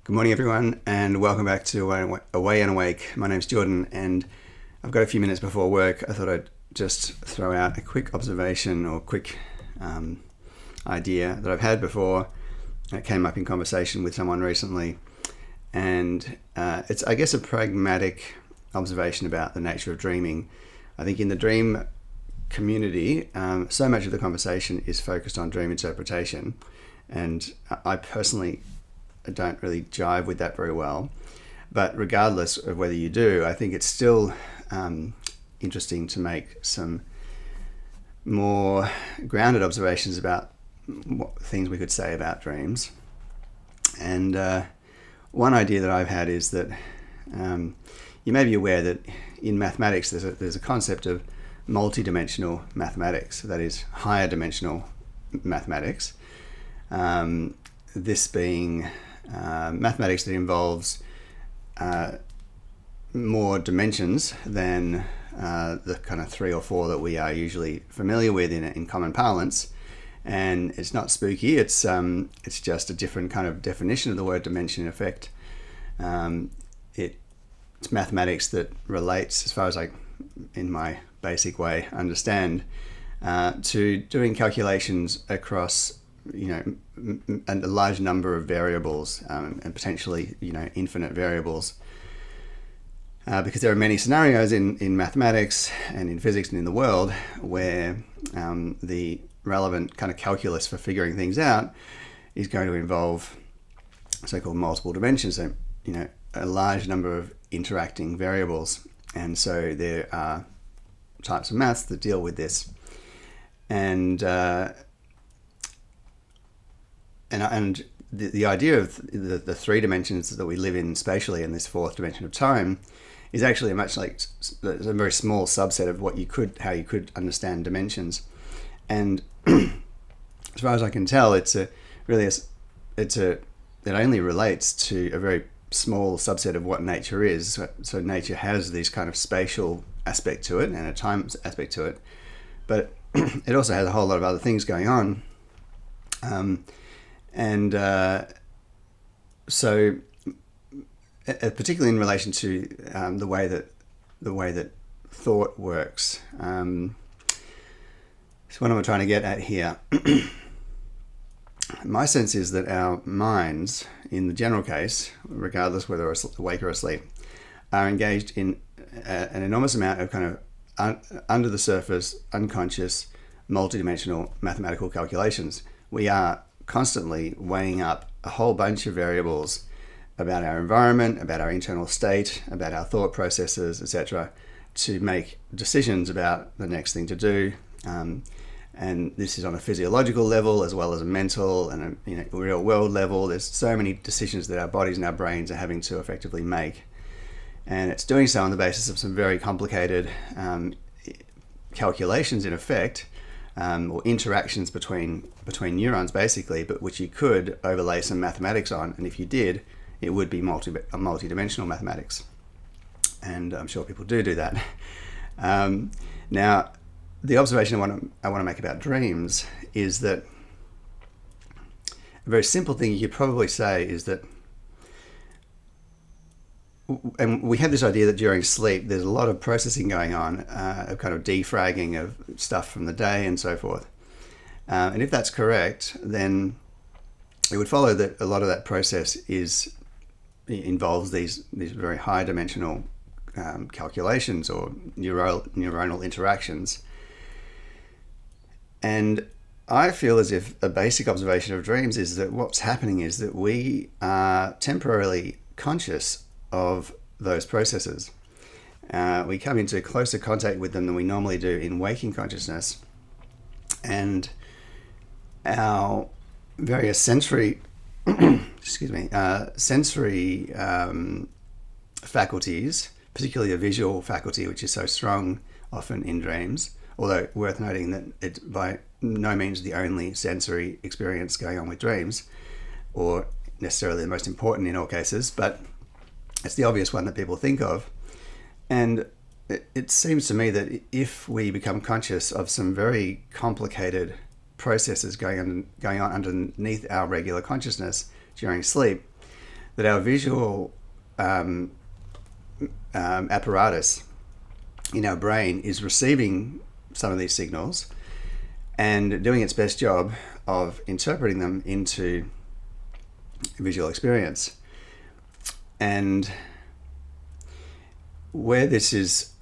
Good morning, everyone, and welcome back to Away and Awake. My name's Jordan, and I've got a few minutes before work. I thought I'd just throw out a quick observation or quick idea that I've had before. It came up in conversation with someone recently, and it's, I guess, a pragmatic observation about the nature of dreaming. I think in the dream community, so much of the conversation is focused on dream interpretation, and I personally don't really jive with that very well. But regardless of whether you do, I think it's still interesting to make some more grounded observations about what things we could say about dreams. And one idea that I've had is that you may be aware that in mathematics there's a concept of multidimensional mathematics, that is higher dimensional mathematics. This being mathematics that involves more dimensions than the kind of 3 or 4 that we are usually familiar with in common parlance. And it's not spooky, it's just a different kind of definition of the word dimension in effect. It's mathematics that relates, as far as I, in my basic way, understand, to doing calculations across a large number of variables, and potentially infinite variables, because there are many scenarios in mathematics and in physics and in the world where the relevant kind of calculus for figuring things out is going to involve so-called multiple dimensions, so a large number of interacting variables. And so there are types of maths that deal with this, and the idea of the 3 dimensions that we live in spatially in this 4th dimension of time is actually a very small subset of how you could understand dimensions. And as far as I can tell, it only relates to a very small subset of what nature is. So nature has this kind of spatial aspect to it and a time aspect to it, but it also has a whole lot of other things going on. So, particularly in relation to the way that thought works. So, what am I trying to get at here? My sense is that our minds, in the general case, regardless whether we're awake or asleep, are engaged in an enormous amount of kind of under the surface, unconscious, multidimensional mathematical calculations. We are constantly weighing up a whole bunch of variables about our environment, about our internal state, about our thought processes, etc., to make decisions about the next thing to do. And this is on a physiological level as well as a mental and a real world level. There's so many decisions that our bodies and our brains are having to effectively make. And it's doing so on the basis of some very complicated calculations, in effect, or interactions between neurons, basically, but which you could overlay some mathematics on, and if you did, it would be multi-dimensional mathematics. And I'm sure people do that. Now, the observation I want to make about dreams is that a very simple thing you could probably say is that, and we have this idea that during sleep there's a lot of processing going on, a kind of defragging of stuff from the day and so forth. And if that's correct, then it would follow that a lot of that process involves these very high dimensional calculations or neuronal interactions. And I feel as if a basic observation of dreams is that what's happening is that we are temporarily conscious of those processes. We come into closer contact with them than we normally do in waking consciousness, and our various sensory faculties, particularly the visual faculty, which is so strong often in dreams, although worth noting that it's by no means the only sensory experience going on with dreams, or necessarily the most important in all cases, but it's the obvious one that people think of. And it seems to me that if we become conscious of some very complicated processes going on underneath our regular consciousness during sleep, that our visual apparatus in our brain is receiving some of these signals and doing its best job of interpreting them into visual experience. And where this is,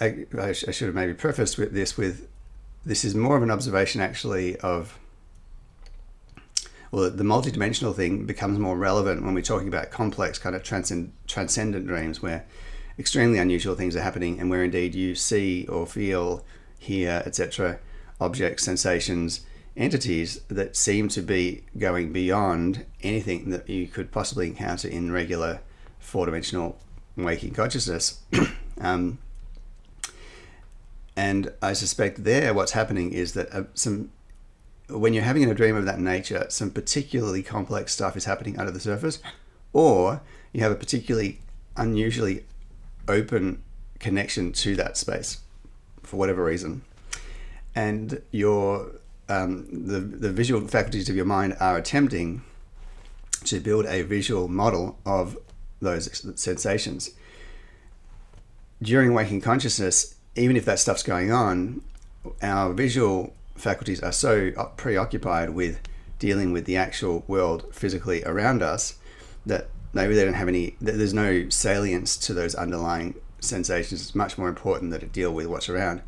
I should have maybe prefaced with this is more of an observation actually of, well, the multidimensional thing becomes more relevant when we're talking about complex kind of transcendent dreams where extremely unusual things are happening and where indeed you see or feel, hear, etc., objects, sensations, entities that seem to be going beyond anything that you could possibly encounter in regular four-dimensional waking consciousness. And I suspect there what's happening is that when you're having a dream of that nature, some particularly complex stuff is happening under the surface, or you have a particularly unusually open connection to that space for whatever reason. And your the visual faculties of your mind are attempting to build a visual model of those sensations. During waking consciousness, even if that stuff's going on, our visual faculties are so preoccupied with dealing with the actual world physically around us that maybe they don't have there's no salience to those underlying sensations. It's much more important that it deal with what's around.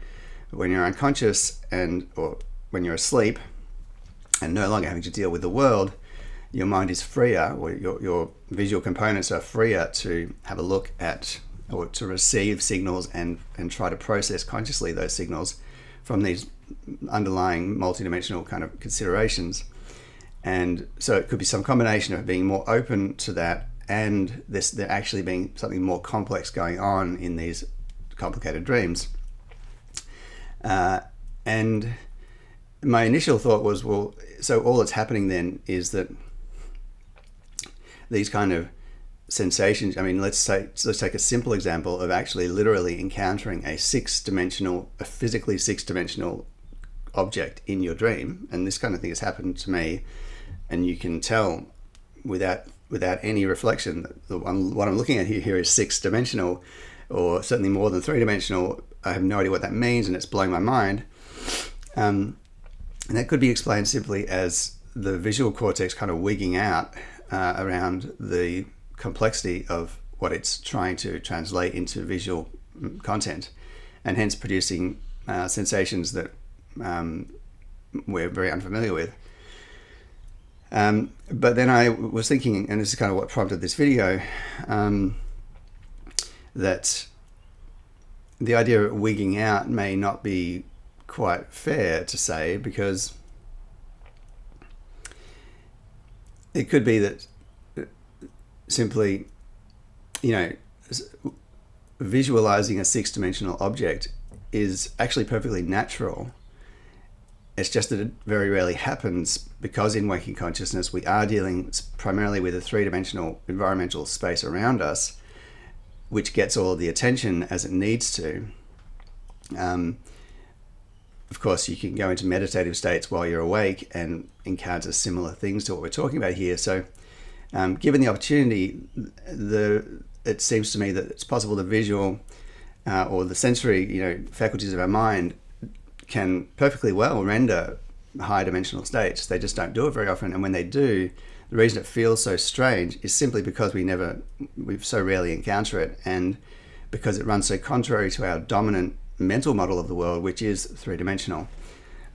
But when you're unconscious or when you're asleep and no longer having to deal with the world, your mind is freer, or your visual components are freer to have a look at or to receive signals and try to process consciously those signals from these underlying multidimensional kind of considerations. And so it could be some combination of being more open to that and there actually being something more complex going on in these complicated dreams. And my initial thought was, well, so all that's happening then is that these kind of sensations, I mean, let's take a simple example of actually literally encountering a physically six-dimensional object in your dream. And this kind of thing has happened to me, and you can tell without any reflection that what I'm looking at here is six-dimensional, or certainly more than three-dimensional. I have no idea what that means, and it's blowing my mind. And that could be explained simply as the visual cortex kind of wigging out around the complexity of what it's trying to translate into visual content, and hence producing sensations that we're very unfamiliar with. But then I was thinking, and this is kind of what prompted this video, that the idea of wigging out may not be quite fair to say, because it could be that simply, visualizing a six-dimensional object is actually perfectly natural. It's just that it very rarely happens because in waking consciousness we are dealing primarily with a three-dimensional environmental space around us, which gets all of the attention as it needs to. Of course, you can go into meditative states while you're awake and encounter similar things to what we're talking about here. So given the opportunity, it seems to me that it's possible the visual or the sensory faculties of our mind can perfectly well render high dimensional states. They just don't do it very often, and when they do, the reason it feels so strange is simply because we so rarely encounter it, and because it runs so contrary to our dominant mental model of the world, which is three-dimensional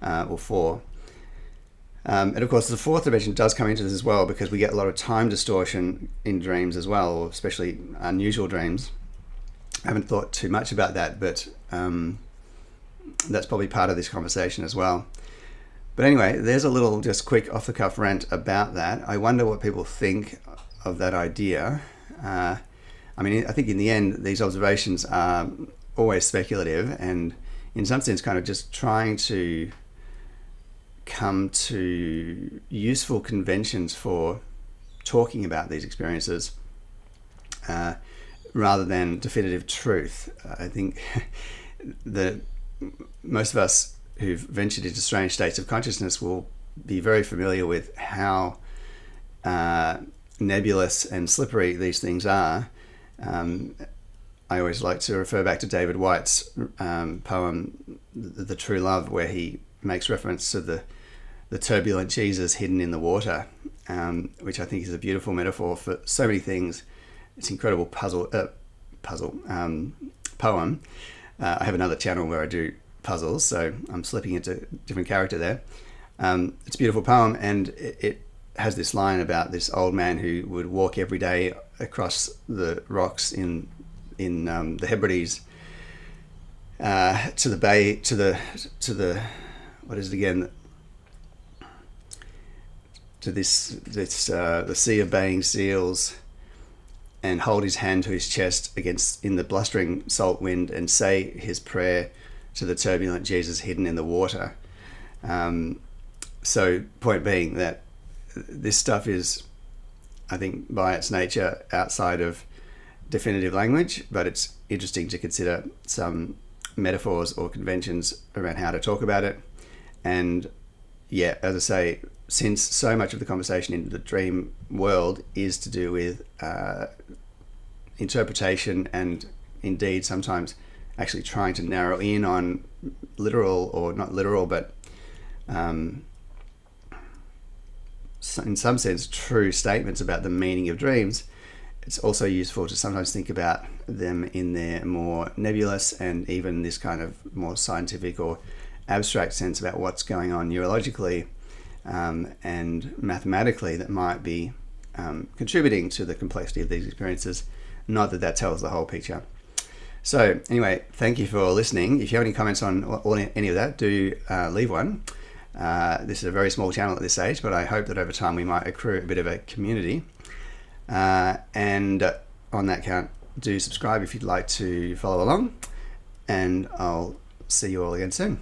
or four. And of course the fourth dimension does come into this as well, because we get a lot of time distortion in dreams as well, or especially unusual dreams. I haven't thought too much about that, but that's probably part of this conversation as well. But anyway, there's a little just quick off-the-cuff rant about that. I wonder what people think of that idea. I think in the end, these observations are always speculative, and in some sense kind of just trying to come to useful conventions for talking about these experiences rather than definitive truth. I think that most of us who've ventured into strange states of consciousness will be very familiar with how nebulous and slippery these things are, I always like to refer back to David Whyte's poem, The True Love, where he makes reference to the turbulent Jesus hidden in the water, which I think is a beautiful metaphor for so many things. It's an incredible poem. I have another channel where I do puzzles, so I'm slipping into a different character there. It's a beautiful poem, and it has this line about this old man who would walk every day across the rocks in the Hebrides to the bay, to the what is it again? To the sea of baying seals, and hold his hand to his chest in the blustering salt wind and say his prayer to the turbulent Jesus hidden in the water. So point being that this stuff is, I think, by its nature outside of definitive language, but it's interesting to consider some metaphors or conventions around how to talk about it. And yeah, as I say, since so much of the conversation in the dream world is to do with interpretation, and indeed sometimes actually trying to narrow in on literal or not literal, but in some sense true statements about the meaning of dreams, it's also useful to sometimes think about them in their more nebulous and even this kind of more scientific or abstract sense about what's going on neurologically and mathematically that might be contributing to the complexity of these experiences. Not that that tells the whole picture. So anyway, thank you for listening. If you have any comments on any of that, do leave one. This is a very small channel at this stage, but I hope that over time we might accrue a bit of a community. And on that count, do subscribe if you'd like to follow along, and I'll see you all again soon.